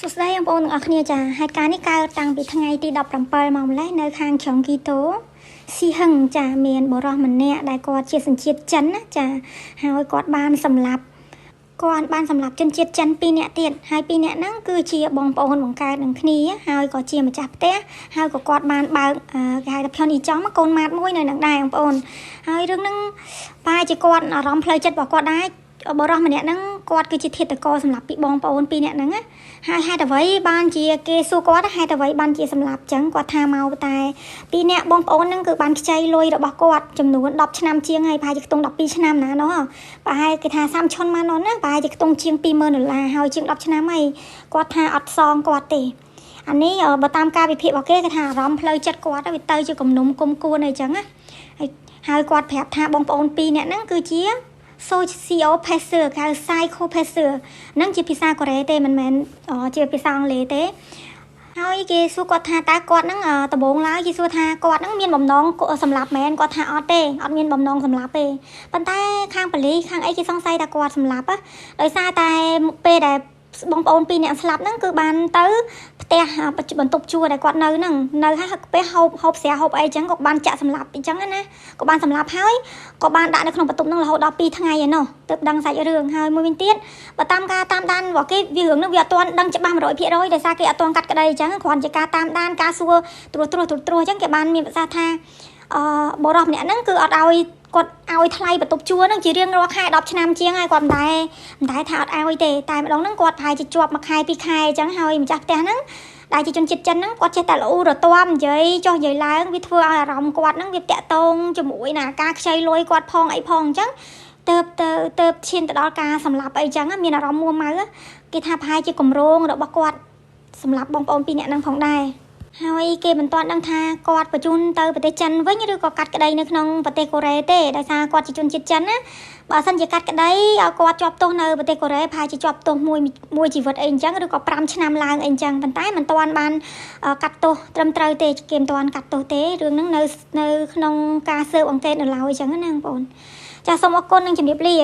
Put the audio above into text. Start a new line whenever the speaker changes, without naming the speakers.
សុស្ដីបងប្អូនទាំងអស់គ្នាចាហេតុការណ៍នេះកើតតាំងពីថ្ងៃទី17មកម្លេះនៅខាងក្រុងគីតូស៊ីហឹងចាមានបរិសម្នាក់ដែលគាត់ជាសញ្ជាតិចិនណាចាហើយគាត់បានសម្លាប់ជនជាតិចិន2នាក់ទៀតហើយ2នាក់ហ្នឹងគឺជាបងប្អូនបង្កើតនឹងគ្នាហើយក៏ជាម្ចាស់ផ្ទះហើយក៏គាត់បានបើកគេហៅថាផ្លន់អ៊ីចង់កូនម៉ាតមួយនៅនឹងដែរបងប្អូនហើយរឿងហ្នឹងប្រហែលជាគាត់អារម្មណ៍ផ្លូវចិត្តរបស់គាត់ដែរបរិសម្នាក់ហ្នឹងគាត់គឺជាធាតុករសម្រាប់ពីបងប្អូន2នាក់ហ្នឹងណាហើយហេតុអ្វីបានជាគេសួរគាត់ហេតុអ្វីបានជាសម្លាប់ចឹងគាត់ថាមកតែ2នាក់បងប្អូនហ្នឹងគឺបានខ្ចីលុយរបស់គាត់ចំនួន10ឆ្នាំជាងហើយប្រហែលជាខ្ទង់12ឆ្នាំណាណោះប្រហែលគេថាសាំឈុនមកណោះណាប្រហែលជាខ្ទង់ជាង$20000ហើយជាង10ឆ្នាំហើយគាត់ថាអត់សងគាត់ទេអានេះបើតាមការវិភាគរបស់គេគេថាអារម្មណ៍ផ្លូវចិត្តគាត់វាទៅជាគំនុំគុំគួនអីចឹងណាហើយគាត់ប្រាប់ថាបងប្អូន2នាក់ហ្នឹងគឺជា sociopather គេហៅ psychopather ហ្នឹងជាភាសាកូរ៉េទេមិនមែនជាភាសាអង់គ្លេសទេហើយគេសួរគាត់ថាតើគាត់ហ្នឹងដំបូងឡើយគេសួរថាគាត់ហ្នឹងមានបំណងសម្លាប់មែនគាត់ថាអត់ទេអត់មានបំណងសម្លាប់ទេប៉ុន្តែខាងប៉ូលីសខាងអីគេសង្ស័យថាគាត់សម្លាប់ដោយសារតែពេលដែលបងប្អូន2នាក់ស្លាប់ហ្នឹងគឺបានទៅផ្ទះបន្ទប់ជួលដែលគាត់នៅហ្នឹងនៅហើយពេលហូបស្រាហូបអីចឹងក៏បានចាក់សម្លាប់អញ្ចឹងណាក៏បានសម្លាប់ហើយក៏បានដាក់នៅក្នុងបន្ទប់ហ្នឹងរហូតដល់2ថ្ងៃឯណោះទើបដឹងសាច់រឿងហើយមួយវិញទៀតបើតាមការតាមដានរបស់គេវារឿងហ្នឹងវាអត់ទាន់ដឹងច្បាស់100%ដោយសារគេអត់ទាន់កាត់ក្តីអញ្ចឹងគ្រាន់ជាការតាមដានការសួរត្រួសអញ្ចឹងគេបានមានប្រសាសន៍ថាបរិសម្នាក់ហ្នឹងគឺអត់ឲ្យគាត់ឲ្យថ្លៃបន្ទប់ជួលហ្នឹងជារៀងរាល់ខែ10ឆ្នាំជាងហើយគាត់មិនដែលថាអត់ឲ្យទេតែម្ដងហ្នឹងគាត់ប្រហែលជាជាប់មួយខែ2ខែអញ្ចឹងហើយម្ចាស់ផ្ទះហ្នឹងដែលជាជនជាតិចិនហ្នឹងគាត់ចេះតែល្អរទាំនិយាយចុះនិយាយឡើងវាធ្វើឲ្យអារម្មណ៍គាត់ហ្នឹងវាតាក់ទងជាមួយណាការខ្ចីលុយគាត់ផងអីផងអញ្ចឹងទៅឈានទៅដល់ការសម្លាប់អីអញ្ចឹងមានអារម្មណ៍មួម៉ៅគេថាប្រហែលជាគម្រោងរបស់គាត់សម្រាប់បងប្អូន2នាក់ហ្នឹងផងដែរហើយគេមិនទាន់ដឹងថាគាត់បញ្ជូនទៅប្រទេសចិនវិញឬក៏កាត់ក្តីនៅក្នុងប្រទេសកូរ៉េទេដោយសារគាត់ជាជនជាតិចិនណាបើសិនជាកាត់ក្តីឲ្យគាត់ជាប់ទោសនៅប្រទេសកូរ៉េប្រហែលជាជាប់ទោសមួយជីវិតអីអញ្ចឹងឬក៏5ឆ្នាំឡើងអីអញ្ចឹងប៉ុន្តែមិនទាន់បានកាត់ទោសត្រឹមត្រូវទេគេមិនទាន់កាត់ទោសទេរឿងហ្នឹងនៅក្នុងការស៊ើបអង្កេតនៅឡើយអញ្ចឹងណាបងប្អូនចាសូមអរគុណនិងជម្រាបលា